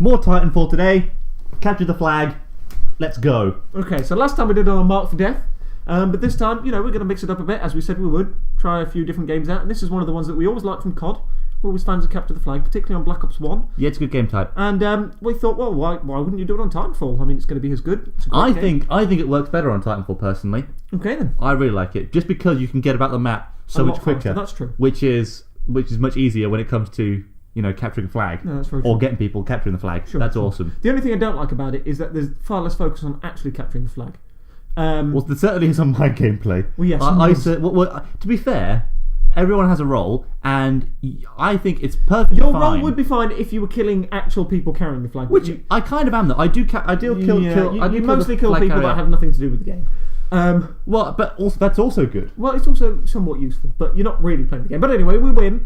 More Titanfall today. Capture the flag. Let's go. Okay, so last time we did it on Mark for Death, but this time, we're going to mix it up a bit, as we said we would. Try a few different games out, and this is one of the ones that we always like from COD. We're always fans of Capture the Flag, particularly on Black Ops 1. Yeah, it's a good game type. And we thought, well, why wouldn't you do it on Titanfall? I mean, it's going to be as good. I think it works better on Titanfall, personally. Okay, then. I really like it, just because you can get about the map so much quicker. Faster, that's true. Which is much easier when it comes to capturing a flag. No, that's very true. Or getting people capturing the flag. Sure, that's awesome. The only thing I don't like about it is that there's far less focus on actually capturing the flag. Well, there certainly is on my gameplay. Well, yes. To be fair, everyone has a role, and I think it's perfectly fine. Your role would be fine if you were killing actual people carrying the flag. Which I kind of am, though. I do kill. You mostly kill people that have nothing to do with the game. Well, but also that's also good. Well, it's also somewhat useful, but you're not really playing the game. But anyway, we win.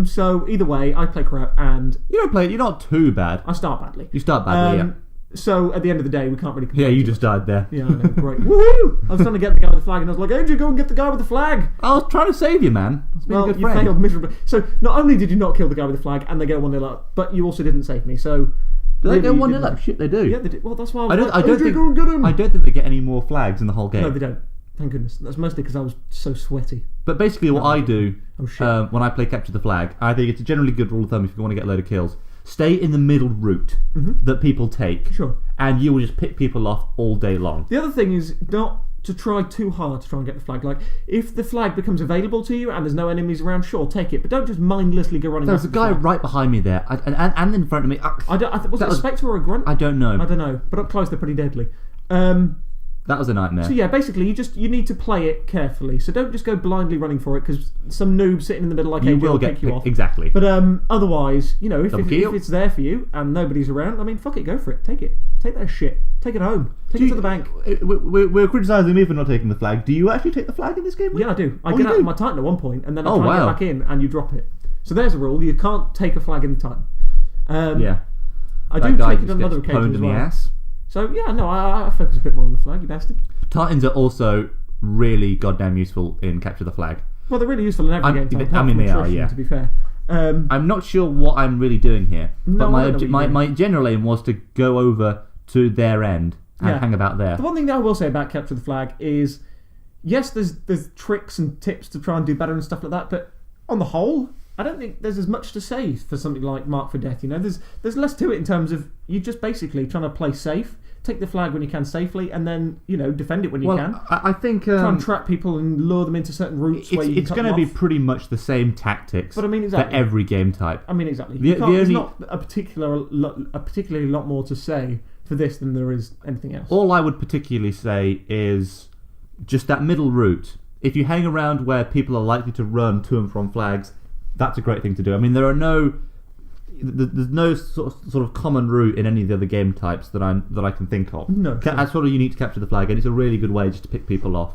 So either way, I play crap, and you don't play it. You're not too bad. I start badly. You start badly, yeah. So at the end of the day, we can't really complain. Yeah, you just died there. Yeah, I know. Great. Woohoo! I was trying to get the guy with the flag, and I was like, Adrian, go and get the guy with the flag. I was trying to save you, man. I was being a good friend. You failed miserably. So not only did you not kill the guy with the flag, and they go 1-0 up, but you also didn't save me. So do they go 1-0 up? Shit, they do. Yeah, they did. Well, that's why I don't think go and get him. I don't think they get any more flags in the whole game. No, they don't. Thank goodness. That's mostly because I was so sweaty. But basically what I do when I play Capture the Flag, I think it's a generally good rule of thumb if you want to get a load of kills. Stay in the middle route that people take. Sure. And you will just pick people off all day long. The other thing is not to try too hard to try and get the flag. Like, if the flag becomes available to you and there's no enemies around, sure, take it. But don't just mindlessly go running. There's a guy right behind me there, and in front of me. Was it a Spectre or a Grunt? I don't know. I don't know. But up close, they're pretty deadly. That was a nightmare. So yeah, basically you need to play it carefully. So don't just go blindly running for it, because some noob sitting in the middle like AJ will pick you off. Exactly. But otherwise, if it's there for you and nobody's around, I mean, fuck it, go for it. Take it. Take that shit. Take it home. Take it to the bank. We're criticising me for not taking the flag. Do you actually take the flag in this game? Yeah, I do. I get out of my Titan at one point, and then I try and get back in, and you drop it. So there's a rule. You can't take a flag in the Titan. Yeah. I do take it on another occasion as well. Ass. So yeah, no, I focus a bit more on the flag, you bastard. Titans are also really goddamn useful in Capture the Flag. Well, they're really useful in every game type. They are, yeah. To be fair, I'm not sure what I'm really doing here, but my general aim was to go over to their end and hang about there. The one thing that I will say about Capture the Flag is, yes, there's tricks and tips to try and do better and stuff like that, but on the whole, I don't think there's as much to say for something like Mark for Death. There's less to it in terms of you just basically trying to play safe, take the flag when you can safely, and then defend it when you can. I think try and trap people and lure them into certain routes where you can cut them off. It's going to be pretty much the same tactics. But I mean, exactly. For every game type. I mean, exactly. There's not a particularly lot more to say for this than there is anything else. All I would particularly say is just that middle route. If you hang around where people are likely to run to and from flags, that's a great thing to do. I mean, there's no sort of common route in any of the other game types that I can think of. No, sure. That's sort of unique to Capture the Flag, and it's a really good way just to pick people off,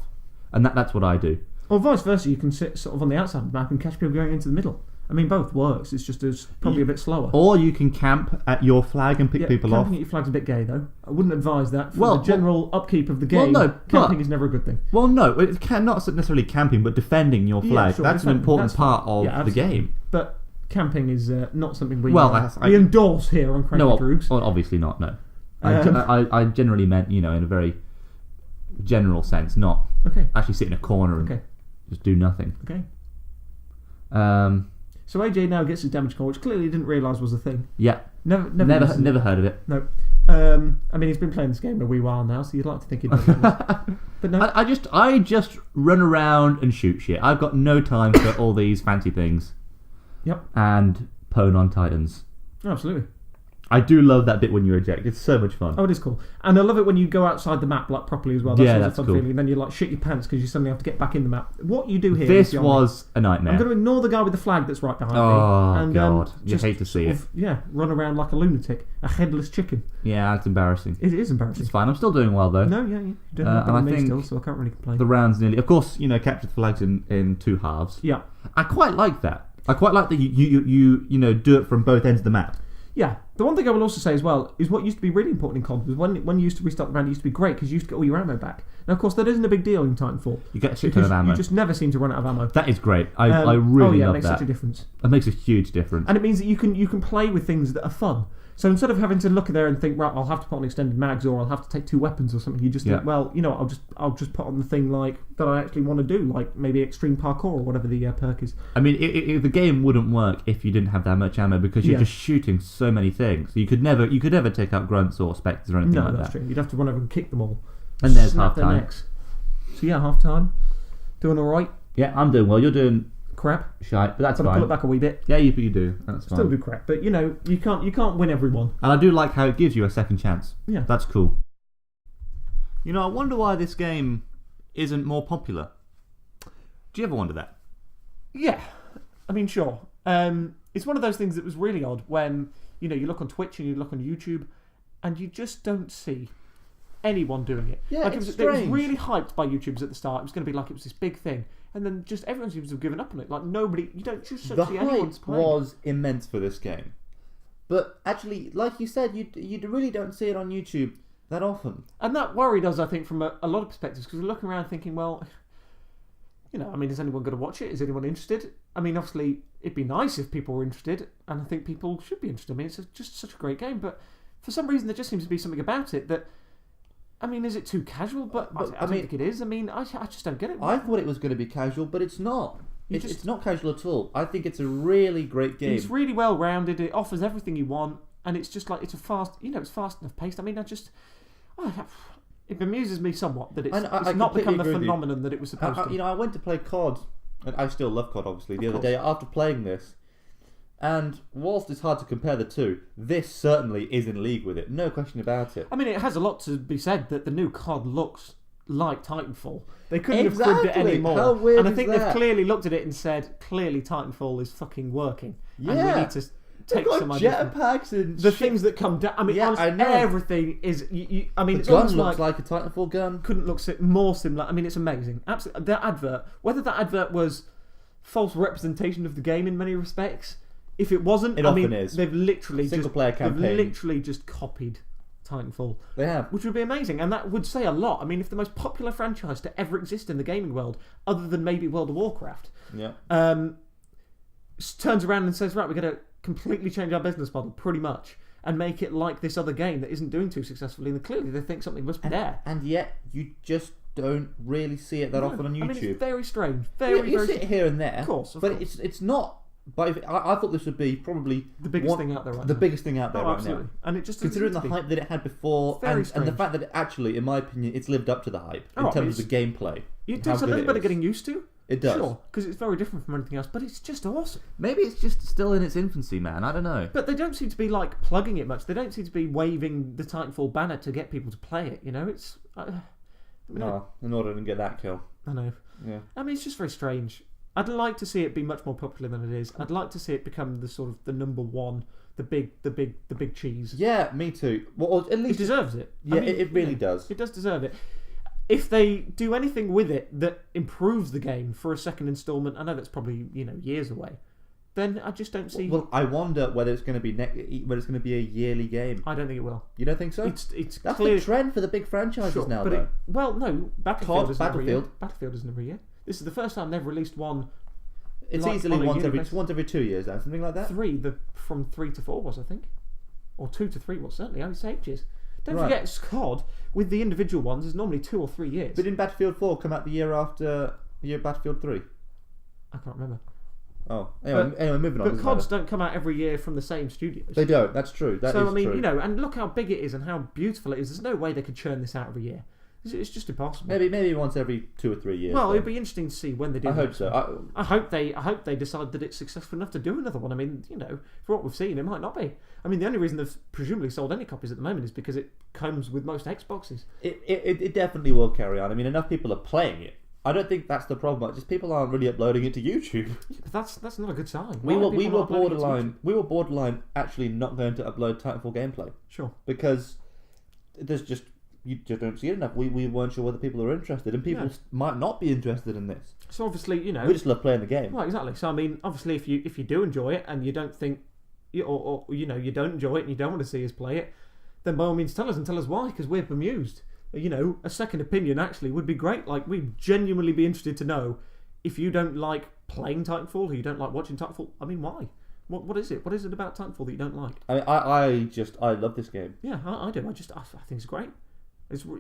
and that's what I do. Or vice versa, you can sit sort of on the outside of the map and catch people going into the middle. I mean, both works. It's just probably a bit slower. Or you can camp at your flag and pick people off. Camping at your flag's a bit gay, though. I wouldn't advise that for the general upkeep of the game. Well, no, camping is never a good thing. Well, no, it not necessarily camping, but defending your flag. Yeah, sure, that's an important part of the game. But camping is not something we endorse here on CrankyDroogs. No, obviously not. No, I generally meant in a very general sense, not actually sit in a corner and just do nothing. Okay. So AJ now gets his damage core, which clearly he didn't realise was a thing. Yeah. Never heard of it. No. I mean, he's been playing this game a wee while now, so you'd like to think he knows it. But no. I just run around and shoot shit. I've got no time for all these fancy things. Yep. And pwn on Titans. Oh, absolutely. I do love that bit when you eject. It's so much fun. Oh, it is cool. And I love it when you go outside the map properly as well. That's a fun feeling. And then you shit your pants because you suddenly have to get back in the map. What you do here This was a nightmare. I'm going to ignore the guy with the flag that's right behind me. Oh, and, God. You hate to see it. Run around like a lunatic. A headless chicken. Yeah, it's embarrassing. It is embarrassing. It's fine. I'm still doing well, though. No, yeah. You're doing better than me still, so I can't really complain. The round's nearly... Of course, Capture the Flags in two halves. Yeah. I quite like that. I quite like that you do it from both ends of the map. Yeah. The one thing I will also say as well is what used to be really important in COD was when you used to restart the round, it used to be great because you used to get all your ammo back. Now, of course, that isn't a big deal in Titanfall. You get a shit ton of ammo. You just never seem to run out of ammo. That is great. I really love that. It makes such a difference. It makes a huge difference. And it means that you can play with things that are fun. So instead of having to look at there and think, right, I'll have to put on extended mags or I'll have to take 2 weapons or something, you just think, well, you know, I'll just put on the thing like that I actually want to do, like maybe extreme parkour or whatever the perk is. I mean, the game wouldn't work if you didn't have that much ammo because you're just shooting so many things. You could never take out grunts or spectres or anything like that. No, that's true. You'd have to run over and kick them all. And there's half time. So yeah, half time. Doing all right. Yeah, I'm doing well. You're doing crap. Shite, but that's Gotta fine. pull it back a wee bit. Yeah, you do. That's fine. Still do crap, but you know, you can't win every one. And I do like how it gives you a second chance. Yeah, that's cool. You know, I wonder why this game isn't more popular. Do you ever wonder that? Yeah, I mean, sure. It's one of those things that was really odd when you know you look on Twitch and you look on YouTube, and you just don't see anyone doing it. Yeah, like it's it strange. was really hyped by YouTubers at the start. It was going to be like it was this big thing. And then just everyone seems to have given up on it. Like nobody, you don't just see anyone's playing. The hype was immense for this game, but actually, like you said, you really don't see it on YouTube that often. And that worried us, I think, from a lot of perspectives because we're looking around thinking, well, you know, I mean, is anyone going to watch it? Is anyone interested? I mean, obviously, it'd be nice if people were interested, and I think people should be interested. I mean, it's just such a great game, but for some reason, there just seems to be something about it that. I mean, is it too casual? But I don't think it is. I mean, I just don't get it. I thought it was going to be casual, but it's not. It's not casual at all. I think it's a really great game. It's really well rounded. It offers everything you want, and it's just like it's fast. You know, it's fast enough paced. I mean, it bemuses me somewhat that it's not become the phenomenon that it was supposed to. You know, I went to play COD, and I still love COD, obviously. The other day after playing this. And whilst it's hard to compare the two, this certainly is in league with it. No question about it. I mean, it has a lot to be said that the new COD looks like Titanfall. They couldn't have cribbed it anymore. How weird and I think is that? they've clearly looked at it and said, clearly Titanfall is fucking working. Yeah. And we need to take some jetpacks and the things that come down. I mean, honestly, I know. Everything is. I mean, the it's gun almost looks like a Titanfall gun. Couldn't look more similar. I mean, it's amazing. Absolutely, that advert. Whether that advert was false representation of the game in many respects. If it wasn't, it often is. They've literally Single-player campaign. They've literally just copied Titanfall. They have, which would be amazing, and that would say a lot. I mean, if the most popular franchise to ever exist in the gaming world, other than maybe World of Warcraft, turns around and says, "Right, we're going to completely change our business model, pretty much, and make it like this other game that isn't doing too successfully." And clearly, they think something must be there, and yet you just don't really see it that often on YouTube. I mean, it's very strange. You see it here and there, of course, but it's not. But I thought this would be probably the biggest thing out there right now. The biggest thing out there right absolutely. now. And it just considering the hype that it had before, and the fact that it actually, in my opinion, it's lived up to the hype in terms of the gameplay. It takes a little bit of getting used to. It does. Sure, because it's very different from anything else, but it's just awesome. Maybe it's just still in its infancy, man. I don't know. But they don't seem to be like plugging it much. They don't seem to be waving the Titanfall banner to get people to play it. You know, it's. In order to get that kill. I know. Yeah. I mean, it's just very strange. I'd like to see it be much more popular than it is. I'd like to see it become the sort of the number one, the big cheese. Yeah, me too. Well, at least it deserves it. Yeah, I mean, it really does. It does deserve it. If they do anything with it that improves the game for a second installment, I know that's probably years away. Then I just don't see. Well, I wonder whether it's going to be whether it's going to be a yearly game. I don't think it will. You don't think so? It's that's clear... the trend for the big franchises now, but though. No, Battlefield isn't every year. Battlefield. Battlefield isn't every year. This is the first time they've released one. It's easily once every 2 years, now, something like that. From 3 to 4 was, I think, or 2 to 3 was certainly. It's ages. Don't forget, COD with the individual ones is normally 2 or 3 years. But didn't Battlefield 4 come out the year after Battlefield 3? I can't remember. Oh, anyway, moving on. But CODs don't come out every year from the same studios. They don't. That's true. That is so I mean, true. and look how big it is and how beautiful it is. There's no way they could churn this out every year. It's just impossible. Maybe once every 2 or 3 years. Well, it'd be interesting to see when they do. I hope so. I hope they decide that it's successful enough to do another one. I mean, for what we've seen, it might not be. I mean, the only reason they've presumably sold any copies at the moment is because it comes with most Xboxes. It definitely will carry on. I mean, enough people are playing it. I don't think that's the problem. Just people aren't really uploading it to YouTube. Yeah, but that's not a good sign. We were borderline actually not going to upload Titanfall gameplay. Sure. Because you just don't see it enough. We weren't sure whether people are interested, and people might not be interested in this. So obviously, we just love playing the game. Right, exactly. So I mean, obviously, if you do enjoy it and you don't think, or you don't enjoy it and you don't want to see us play it, then by all means tell us why, because we're bemused. A second opinion actually would be great. Like, we'd genuinely be interested to know if you don't like playing Titanfall or you don't like watching Titanfall. I mean, why? What is it? What is it about Titanfall that you don't like? I mean, I love this game. Yeah, I do. I think it's great.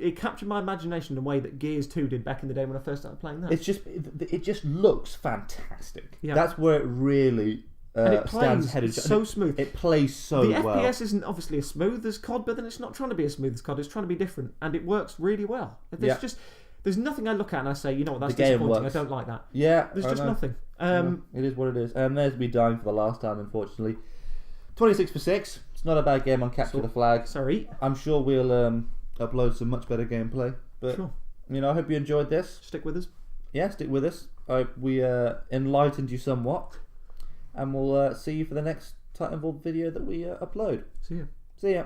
It captured my imagination in a way that Gears 2 did back in the day when I first started playing that. It just looks fantastic. Yeah. That's where it really and it stands plays head and so smooth. It plays so the well. The FPS isn't obviously as smooth as COD, but then it's not trying to be as smooth as COD. It's trying to be different, and it works really well. There's nothing I look at and I say, you know what, that's disappointing. Works. I don't like that. Yeah, there's just nothing. It is what it is. And there's me dying for the last time, unfortunately. 26 for 6. It's not a bad game on Capture the Flag. Sorry. I'm sure we'll upload some much better gameplay. But sure. I hope you enjoyed this. Stick with us. Yeah, stick with us. I hope we enlightened you somewhat. And we'll see you for the next Titanfall video that we upload. See ya. See ya.